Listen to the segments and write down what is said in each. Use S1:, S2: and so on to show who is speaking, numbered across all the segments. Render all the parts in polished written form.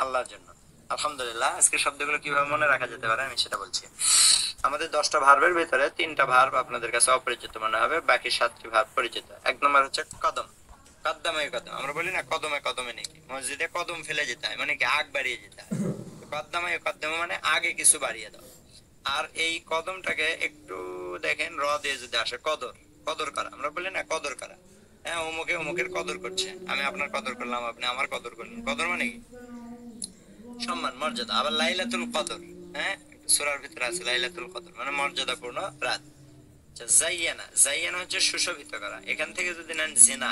S1: আল্লাহর জন্য। আলহামদুলিল্লাহ। আজকে শব্দগুলো কিভাবে মনে রাখা যেতে পারে আমি সেটা বলছি। আমাদের 10টা ভার্বের ভিতরে 3টা ভার্ব আপনাদের কাছে অপরিচিত মনে হবে, বাকি 7টি ভার্ব পরিচিত। এক নম্বর হচ্ছে কদম। কদ্দামে কদম, আমরা বলি না কদমে কদমে নাকি, মসজিদে কদম ফেলে যেতে হয় মানে কি আগ বাড়িয়ে যেতে হয়। কদ্দামে কদ্দামে মানে আগে কিছু বাড়িয়ে দাও। আর এই কদমটাকে একটু দেখেন র দিয়ে যদি আসে কদর, কদর করা, আমরা বলি না কদর করা। হ্যাঁ, অমুকে অমুকের কদর করছে, আমি আপনার কদর করলাম, আপনি আমার কদর করলেন। কদর মানে কি সম্মান, মর্যাদা। আবার লাইলাতুল কদর, হ্যাঁ, সূরার ভিতরে আছে লাইলাতুল কদর মানে মর্যাদাপূর্ণ রাত। আচ্ছা, জাইয়ানা, জাইয়ানা হচ্ছে সুশোভিত করা। এখান থেকে যদি নেন জিনা,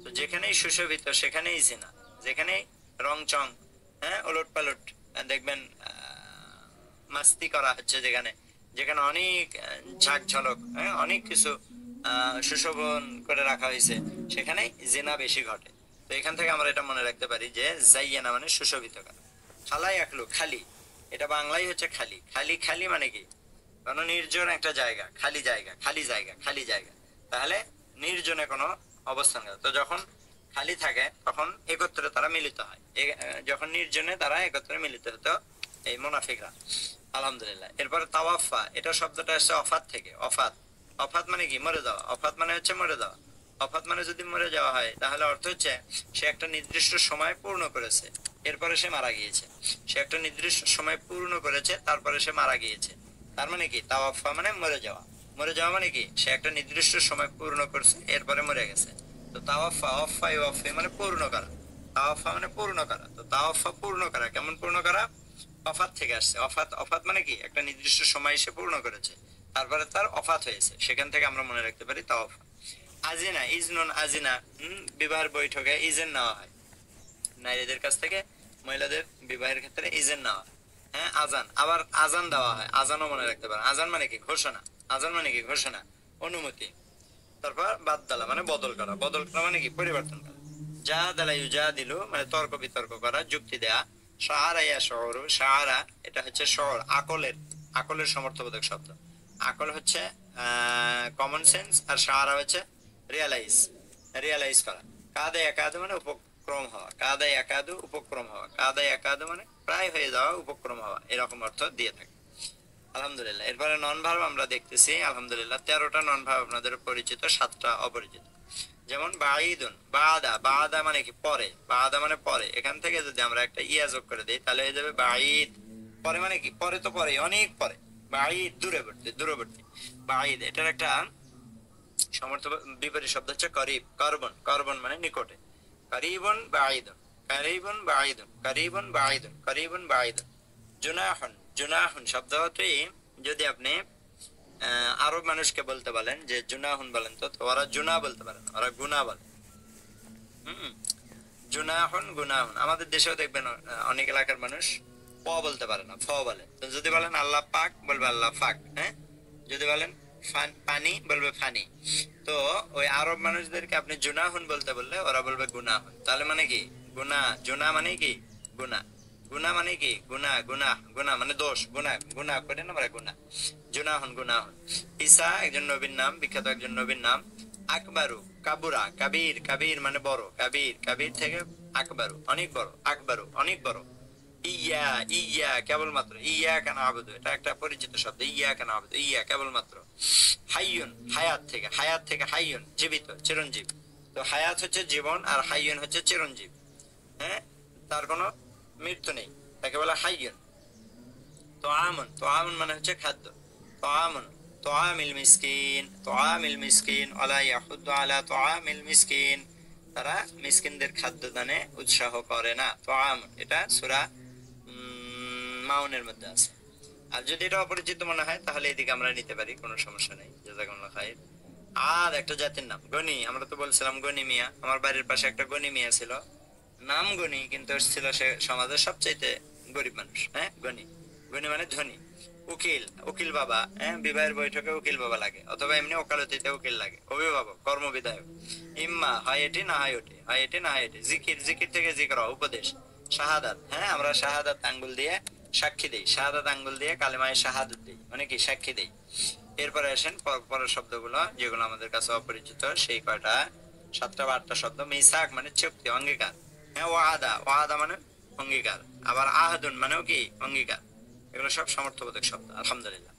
S1: তো যেখানেই সুশোভিত সেখানেই জিনা, যেখানেই রং চং, হ্যাঁ, ওলট পালট, দেখবেন মাস্তি করা হচ্ছে, যেখানে যেখানে অনেক ঝাঁক ঝলক, হ্যাঁ, অনেক কিছু সুশোভন করে রাখা হয়েছে, সেখানেই জিনা বেশি ঘটে। তো এখান থেকে আমরা এটা মনে রাখতে পারি যে জাইয়ানা মানে সুশোভিত করা। খালাই আঁকলো, খালি, এটা বাংলায় হচ্ছে খালি। খালি খালি মানে কি, কোনো নির্জন একটা জায়গা, খালি জায়গা, খালি জায়গা, খালি জায়গা। তাহলে নির্জনে কোনো অবস্থান করে। তো যখন খালি থাকে তখন একত্রে তারা মিলিত হয়, যখন নির্জনে তারা একত্রে মিলিত হতো এই মুনাফিকরা। আলহামদুলিল্লাহ। এরপরে তাওয়াফা, এটা শব্দটা আসছে অফাত থেকে। অফাত, অফাত মানে কি মরে যাওয়া, অফাত মানে হচ্ছে মরে যাওয়া। অফাত মানে যদি মরে যাওয়া হয় তাহলে অর্থ হচ্ছে সে একটা নির্দিষ্ট সময় পূর্ণ করেছে, এরপরে সে মারা গিয়েছে। সে একটা নির্দিষ্ট সময় পূর্ণ করেছে, তারপরে সে মারা গিয়েছে। তার মানে কি তাওয়াফা মানে মরে যাওয়া। মরে যাওয়া মানে কি সে একটা নির্দিষ্ট সময় পূর্ণ করছে, এরপরে মরে গেছে। তো তাওয়াফা, অফা ওয়াফে মানে পূর্ণ করা। তাওয়াফা মানে পূর্ণ করা। তো তাওয়াফা পূর্ণ করা, কেমন পূর্ণ করা? অফাত থেকে আসছে। অফাত, অফাত মানে কি একটা নির্দিষ্ট সময় সে পূর্ণ করেছে, তারপরে তার অফাত হয়েছে, সেখান থেকে আমরা মনে রাখতে পারি তাওয়াফা। আজিনা, ইজনুন আজিনা, বিবাহের বৈঠকে ইজেন নেওয়া হয়, নারীদের কাছ থেকে মহিলাদের বিবাহের ক্ষেত্রে ইজেন নেওয়া হয়। হ্যাঁ, আজান, আবার আজান দেওয়া হয়, আজানও মনে রাখতে পারেন। আজান মানে কি ঘোষণা, আজান মানে কি ঘোষণা, অনুমতি। তারপর বাদদালা মানে বদল করা, বদল করা মানে কি পরিবর্তন করা। যা দালা ইউজা দিল মানে তর্ক বিতর্ক করা, যুক্তি দেয়া। সাহারা ইয়া শহর, সাহারা এটা হচ্ছে শহর, আকলের, আকলের সমর্থবোধক শব্দ। আকল হচ্ছে কমন সেন্স, আর সাহারা হচ্ছে রিয়ালাইজ, রিয়ালাইজ করা। কাদে একাদে মানে উপক্রম হওয়া, কাদে একাদু উপক্রম হওয়া, কাদে একাদু মানে প্রায় হয়ে যাওয়া, উপক্রম হওয়া, এরকম অর্থ দিয়ে থাকে। আলহামদুলিল্লাহ। এরপরে নন ভার্ব আমরা দেখতেছি। আলহামদুলিল্লাহ 13টা নন ভার্ব আপনাদের পরিচিত, 7টা অপরিচিত। যেমন বাঈদুন, বাদা, বাদা মানে কি পরে, বাদা মানে পরে। এখান থেকে যদি আমরা একটা ইয়া যোগ করে দিই তাহলে হয়ে যাবে বাঈদ। পরে মানে কি পরে, তো পরে অনেক পরে। বাঈদ দূরবর্তী, দূরবর্তী। বাঈদ এটার একটা সমর্থ বিপরীত শব্দ হচ্ছে করিব, কার্বন, কার্বন মানে নিকটে। কারিবন বাঈদুন, কারিবন বাঈদুন, কারিবন বাঈদুন, কারিবন বাঈদুন। জুনাহুন, জুনাহুন শব্দটি যদি আপনি আরব মানুষকে বলতে বলেন যে জুনাহুন বলেন, তো ওরা জুনা বলতে পারে না, ওরা গুনা বলে। হম, জুনাহুন গুনাহুন। আমাদের দেশেও দেখবেন অনেক এলাকার মানুষ প বলতে পারে না, ফ বলে। তো যদি বলেন আল্লাহ পাক বলবে আল্লাহ ফাক, হ্যাঁ, যদি বলেন পানি বলবে ফানি। তো ওই আরব মানুষদেরকে আপনি জুনাহুন বলতে বললে ওরা বলবে গুনাহুন। তাহলে মানে কি গুনা, জুনা মানে কি গুনা, গুনা মানে কি গুনা, গুনা, গুনা মানে দোষ, গুনা, গুনা করে না আমরা গুনা। জুনাহুন, গুনাহুন। ঈসা একজন নবীর নাম, বিখ্যাত একজন নবীর নাম। আকবারু, কাবুরা, কাবির, কাবির মানে বড়, কাবির, কাবির থেকে আকবারু অনেক বড়, আকবারু অনেক বড়। ইয়া, ইয়া কেবলমাত্র, ইয়া কেন আবুদু এটা একটা পরিচিত শব্দ, ইয়া কেন আবুদু, ইয়া কেবলমাত্র। হাইয়ুন, হায়াত থেকে, হায়াত থেকে হাইয়ুন জীবিত, চিরঞ্জীব। তো হায়াত হচ্ছে জীবন আর হাইয়ুন হচ্ছে চিরঞ্জীব, হ্যাঁ, তার কোনো মৃত্যু নেই, তাকে বলা হাইয়ুন। তো আমন, তো আমন মানে হচ্ছে খাদ্য। তো আমন, তোয়ামিল মিসকিন, তোয়ামিল মিসকিন, আলা ইয়াহুদ্দু আলা তোয়ামিল মিসকিন, তারা মিসকিনদের খাদ্য দানে উৎসাহ করে না। তোয়াম এটা সূরা মাউনের মধ্যে আছে। আর যদি এটা অপরিচিত মনে হয় তাহলে এদিকে আমরা নিতে পারি, কোনো সমস্যা নেই। জাযাকুমুল্লাহ খাইর। আর একটা জাতির নাম গনি, আমরা তো বলছিলাম গনি মিয়া। আমার বাড়ির পাশে একটা গনি মিয়া ছিল, নাম গনি, কিন্তু ছিল সে সমাজের সবচাইতে গরিব মানুষ। হ্যাঁ, গনি, গনি মানে ধনী। উকিল, উকিল বাবা, হ্যাঁ, বিবাহের বৈঠকে উকিল বাবা লাগে, অথবা এমনি ওকালতিতে উকিল লাগে। অভিভাবক, কর্মবিধায়ক। ইম্মা হয় এটি না হয় ওটি, হয় এটি না হয় এটি। জিকির, জিকির থেকে জিকর উপদেশ। শাহাদাত, হ্যাঁ, আমরা শাহাদাত আঙ্গুল দিয়ে সাক্ষী দেই, শাহাদাত আঙ্গুল দিয়ে কালেমায়ে শাহাদাত দেই মানে কি সাক্ষী দেই। এরপরে আসেন পরের শব্দগুলো যেগুলো আমাদের কাছে অপরিচিত, সেই কয়টা 7টা বা 8টা শব্দ। মিসাক মানে চুক্তি, অঙ্গীকার। হ্যাঁ, ওয়াদা, ওয়াদা মানে অঙ্গীকার। আবার আহাদুন মানেও কি অঙ্গীকার। এগুলো সব সমর্থবোধক শব্দ। আলহামদুলিল্লাহ।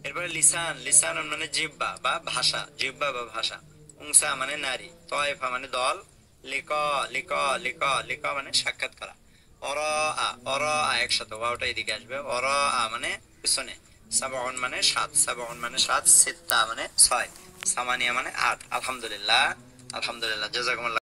S1: এরপরে লিসান, লিসান মানে জিহ্বা বা ভাষা, জিহ্বা বা ভাষা। উংসা মানে নারী, তয়ফা মানে দল, লিক লিক লিক লিক মানে সাক্ষাৎ করা। অর একসাথে, ওয়াওটা এদিকে আসবে। মানে পিছনে। সাবউন মানে 7, সাবউন মানে 7, সিত্তা মানে 6, সামানিয়া মানে 8। আলহামদুলিল্লাহ, আলহামদুলিল্লাহ, জাযাকুমুল্লাহ।